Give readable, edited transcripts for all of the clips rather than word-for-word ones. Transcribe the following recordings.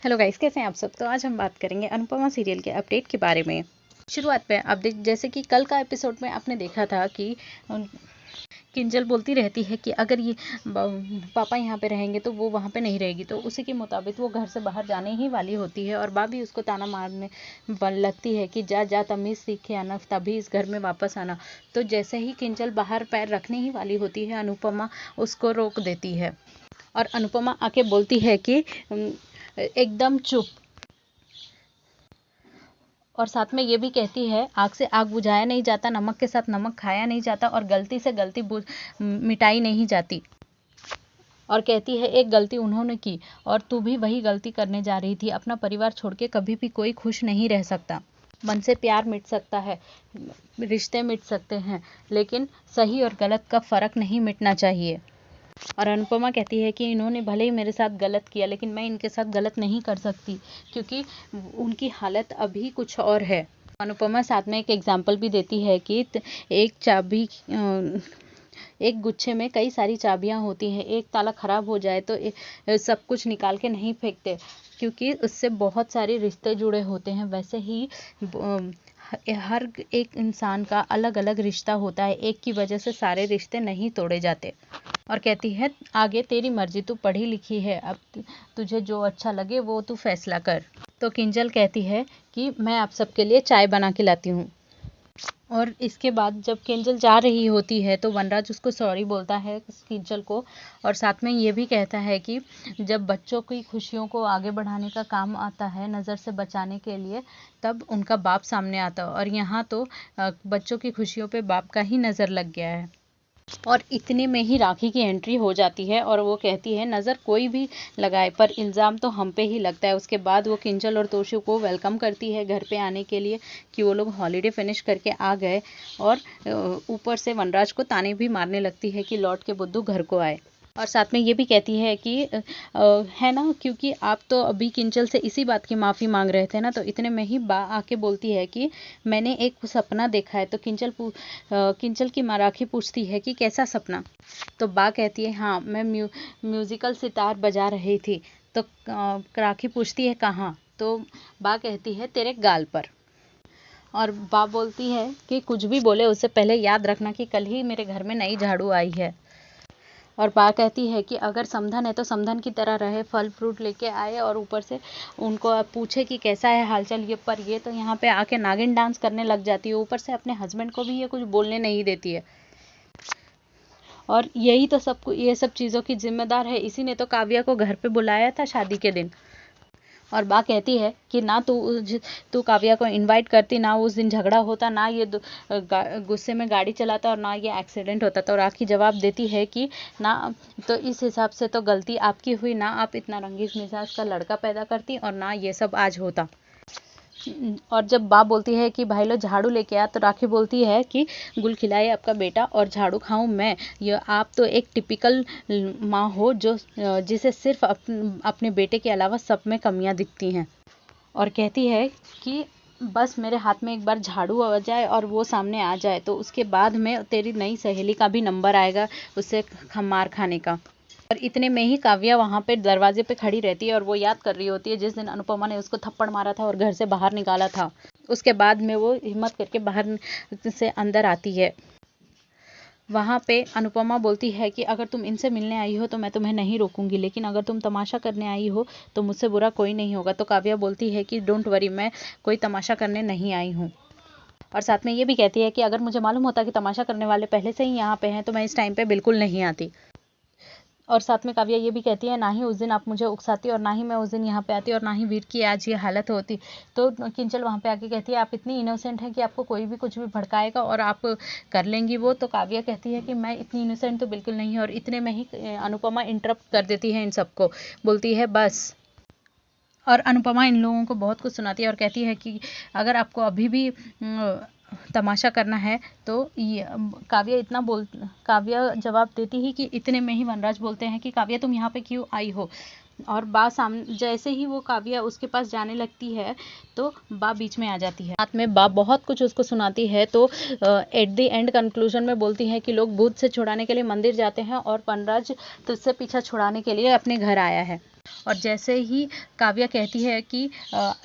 Hello guys, कैसे हैं आप सब। तो आज हम बात करेंगे अनुपमा सीरियल के अपडेट के बारे में। शुरुआत में अपडेट, जैसे कि कल का एपिसोड में आपने देखा था कि किंजल बोलती रहती है कि अगर ये पापा यहाँ पे रहेंगे तो वो वहाँ पे नहीं रहेगी, तो उसी के मुताबिक वो घर से बाहर जाने ही वाली होती है और भाभी उसको ताना मारने लगती है कि जा जा तमीज़ सीख के आना, तभी इस घर में वापस आना। तो जैसे ही किंजल बाहर पैर रखने ही वाली होती है, अनुपमा उसको रोक देती है और अनुपमा आके बोलती है कि एकदम चुप, और साथ में ये भी कहती है आग से आग बुझाया नहीं जाता, नमक के साथ नमक खाया नहीं जाता और गलती से गलती मिटाई नहीं जाती। और कहती है एक गलती उन्होंने की और तू भी वही गलती करने जा रही थी। अपना परिवार छोड़ के कभी भी कोई खुश नहीं रह सकता। मन से प्यार मिट सकता है, रिश्ते मिट सकते हैं, लेकिन सही और गलत का फ़र्क नहीं मिटना चाहिए। और अनुपमा कहती है कि इन्होंने भले ही मेरे साथ गलत किया, लेकिन मैं इनके साथ गलत नहीं कर सकती क्योंकि उनकी हालत अभी कुछ और है। अनुपमा साथ में एक एग्जाम्पल भी देती है कि एक चाबी, एक गुच्छे में कई सारी चाबियां होती हैं, एक ताला खराब हो जाए तो सब कुछ निकाल के नहीं फेंकते क्योंकि उससे बहुत सारे रिश्ते जुड़े होते हैं। वैसे ही हर एक इंसान का अलग अलग रिश्ता होता है, एक की वजह से सारे रिश्ते नहीं तोड़े जाते। और कहती है आगे तेरी मर्जी, तू पढ़ी लिखी है, अब तुझे जो अच्छा लगे वो तू फैसला कर। तो किंजल कहती है कि मैं आप सबके लिए चाय बना के लाती हूँ। और इसके बाद जब किंजल जा रही होती है तो वनराज उसको सॉरी बोलता है किंजल को, और साथ में ये भी कहता है कि जब बच्चों की खुशियों को आगे बढ़ाने का काम आता है, नज़र से बचाने के लिए, तब उनका बाप सामने आता है। और यहाँ तो बच्चों की खुशियों पे बाप का ही नज़र लग गया है। और इतने में ही राखी की एंट्री हो जाती है और वो कहती है नज़र कोई भी लगाए पर इल्ज़ाम तो हम पे ही लगता है। उसके बाद वो किंजल और तोशु को वेलकम करती है घर पे आने के लिए कि वो लोग हॉलीडे फिनिश करके आ गए, और ऊपर से वनराज को ताने भी मारने लगती है कि लौट के बुद्धू घर को आए। और साथ में ये भी कहती है कि है ना, क्योंकि आप तो अभी किंजल से इसी बात की माफ़ी मांग रहे थे ना। तो इतने में ही बा आके बोलती है कि मैंने एक सपना देखा है। तो किंजल की माँ राखी पूछती है कि कैसा सपना। तो बा कहती है हाँ, मैं म्यूज़िकल सितार बजा रही थी। तो राखी पूछती है कहाँ। तो बा कहती है तेरे गाल पर। और बा बोलती है कि कुछ भी बोले उससे पहले याद रखना कि कल ही मेरे घर में नई झाड़ू आई है। और बा कहती है कि अगर समधन है तो समधन की तरह रहे, फल फ्रूट लेके आए और ऊपर से उनको पूछे कि कैसा है हालचाल। ये पर ये तो यहाँ पे आके नागिन डांस करने लग जाती है, ऊपर से अपने हस्बैंड को भी ये कुछ बोलने नहीं देती है। और यही तो ये सब चीज़ों की जिम्मेदार है, इसी ने तो काव्या को घर पे बुलाया था शादी के दिन। और बा कहती है कि ना तू काव्या को इनवाइट करती, ना उस दिन झगड़ा होता, ना ये गुस्से में गाड़ी चलाता और ना ये एक्सीडेंट होता। तो राखी जवाब देती है कि ना, तो इस हिसाब से तो गलती आपकी हुई, ना आप इतना रंगीन मिजाज का लड़का पैदा करती और ना ये सब आज होता। और जब बाप बोलती है कि भाई लो झाड़ू लेके आ, तो राखी बोलती है कि गुल खिलाए आपका बेटा और झाड़ू खाऊं मैं। ये आप तो एक टिपिकल माँ हो जो जिसे सिर्फ अपने बेटे के अलावा सब में कमियां दिखती हैं। और कहती है कि बस मेरे हाथ में एक बार झाड़ू आ जाए और वो सामने आ जाए तो उसके बाद में तेरी नई सहेली का भी नंबर आएगा उससे मार खाने का। और इतने में ही काव्या वहाँ पे दरवाजे पे खड़ी रहती है और वो याद कर रही होती है जिस दिन अनुपमा ने उसको थप्पड़ मारा था और घर से बाहर निकाला था। उसके बाद में वो हिम्मत करके बाहर से अंदर आती है। वहाँ पे अनुपमा बोलती है कि अगर तुम इनसे मिलने आई हो तो मैं तुम्हें नहीं रोकूंगी, लेकिन अगर तुम तमाशा करने आई हो तो मुझसे बुरा कोई नहीं होगा। तो काव्या बोलती है कि डोंट वरी, मैं कोई तमाशा करने नहीं आई हूँ। और साथ में ये भी कहती है कि अगर मुझे मालूम होता कि तमाशा करने वाले पहले से ही यहाँ पे हैं तो मैं इस टाइम पे बिल्कुल नहीं आती। और साथ में काव्या ये भी कहती है ना ही उस दिन आप मुझे उकसाती और ना ही मैं उस दिन यहाँ पे आती और ना ही वीर की आज ये हालत होती। तो किंजल वहाँ पे आके कहती है आप इतनी इनोसेंट हैं कि आपको कोई भी कुछ भी भड़काएगा और आप कर लेंगी वो। तो काव्या कहती है कि मैं इतनी इनोसेंट तो बिल्कुल नहीं है। और इतने में ही अनुपमा इंटरप्ट कर देती है इन सबको, बोलती है बस। और अनुपमा इन लोगों को बहुत कुछ सुनाती है और कहती है कि अगर आपको अभी भी तमाशा करना है तो ये काव्या जवाब देती ही कि इतने में ही वनराज बोलते हैं कि काव्या तुम यहाँ पे क्यों आई हो। और बा जैसे ही वो काव्या उसके पास जाने लगती है तो बा बीच में आ जाती है। साथ में बा बहुत कुछ उसको सुनाती है। तो एट द एंड कंक्लूजन में बोलती है कि लोग भूत से छुड़ाने के लिए मंदिर जाते हैं और वनराज तुझसे पीछा छुड़ाने के लिए अपने घर आया है। और जैसे ही काव्या कहती है कि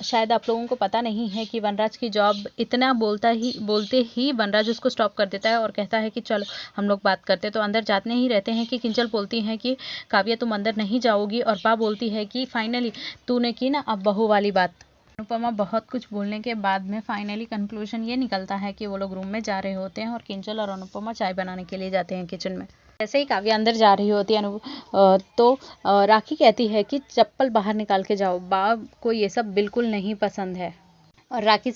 शायद आप लोगों को पता नहीं है कि वनराज की जॉब, इतना बोलते ही वनराज उसको स्टॉप कर देता है और कहता है कि चलो हम लोग बात करते हैं। तो अंदर जाते ही रहते हैं कि किंजल बोलती हैं कि काव्या तुम अंदर नहीं जाओगी, और बा बोलती है कि फाइनली तूने की ना अब बहू वाली बात। अनुपमा बहुत कुछ बोलने के बाद में फाइनली कंक्लूजन ये निकलता है कि वो लोग रूम में जा रहे होते हैं और किंजल और अनुपमा चाय बनाने के लिए जाते हैं किचन में। जैसे ही काव्या अंदर जा रही होती है तो राखी कहती है कि चप्पल बाहर निकाल के जाओ, बा को ये सब बिल्कुल नहीं पसंद है। और राखी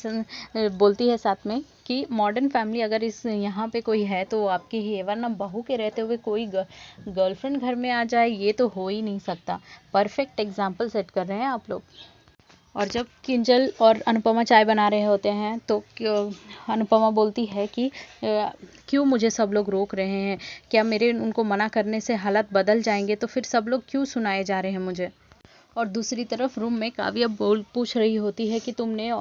बोलती है साथ में कि मॉडर्न फैमिली अगर इस यहाँ पे कोई है तो वो आपकी ही है, वरना बहू के रहते हुए कोई गर्लफ्रेंड घर में आ जाए, ये तो हो ही नहीं सकता। परफेक्ट एग्जाम्पल सेट कर रहे हैं आप लोग। और जब किंजल और अनुपमा चाय बना रहे होते हैं तो अनुपमा बोलती है कि क्यों मुझे सब लोग रोक रहे हैं, क्या मेरे उनको मना करने से हालात बदल जाएंगे, तो फिर सब लोग क्यों सुनाए जा रहे हैं मुझे। और दूसरी तरफ रूम में काव्या पूछ रही होती है कि तुमने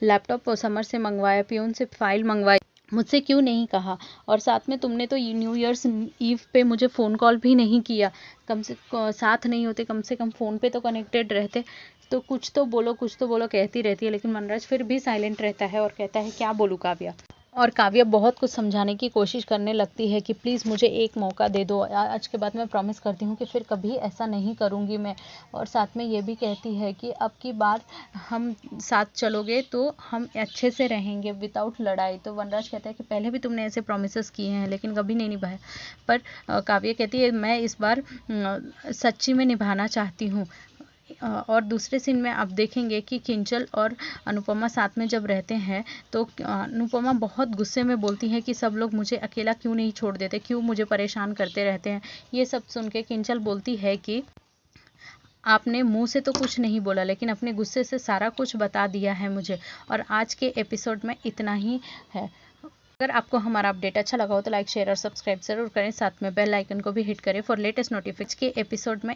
लैपटॉप समर से मंगवाया, पियून से फाइल मंगवाई, मुझसे क्यों नहीं कहा, और साथ में तुमने तो न्यू ईयर्स ईव पे मुझे फ़ोन कॉल भी नहीं किया, कम से साथ नहीं होते कम से कम फ़ोन पे तो कनेक्टेड रहते। तो कुछ तो बोलो कुछ तो बोलो कहती रहती है, लेकिन वनराज फिर भी साइलेंट रहता है और कहता है क्या बोलूँ काव्या। और काव्या बहुत कुछ समझाने की कोशिश करने लगती है कि प्लीज़ मुझे एक मौका दे दो, आज के बाद मैं प्रॉमिस करती हूँ कि फिर कभी ऐसा नहीं करूँगी मैं। और साथ में ये भी कहती है कि अब की बार हम साथ चलोगे तो हम अच्छे से रहेंगे विदाउट लड़ाई। तो वनराज कहता है कि पहले भी तुमने ऐसे प्रॉमिसेस किए हैं लेकिन कभी नहीं निभाए, पर काव्या कहती है मैं इस बार सच्ची में निभाना चाहती हूँ। और दूसरे सीन में आप देखेंगे कि किंजल और अनुपमा साथ में जब रहते हैं तो अनुपमा बहुत गुस्से में बोलती है कि सब लोग मुझे अकेला क्यों नहीं छोड़ देते, क्यों मुझे परेशान करते रहते हैं। ये सब सुन के किंजल बोलती है कि आपने मुंह से तो कुछ नहीं बोला लेकिन अपने गुस्से से सारा कुछ बता दिया है मुझे। और आज के एपिसोड में इतना ही है। अगर आपको हमारा अपडेट अच्छा लगा हो तो लाइक शेयर और सब्सक्राइब जरूर करें, साथ में बेल आइकन को भी हिट करें फॉर लेटेस्ट नोटिफिकेशन के एपिसोड में।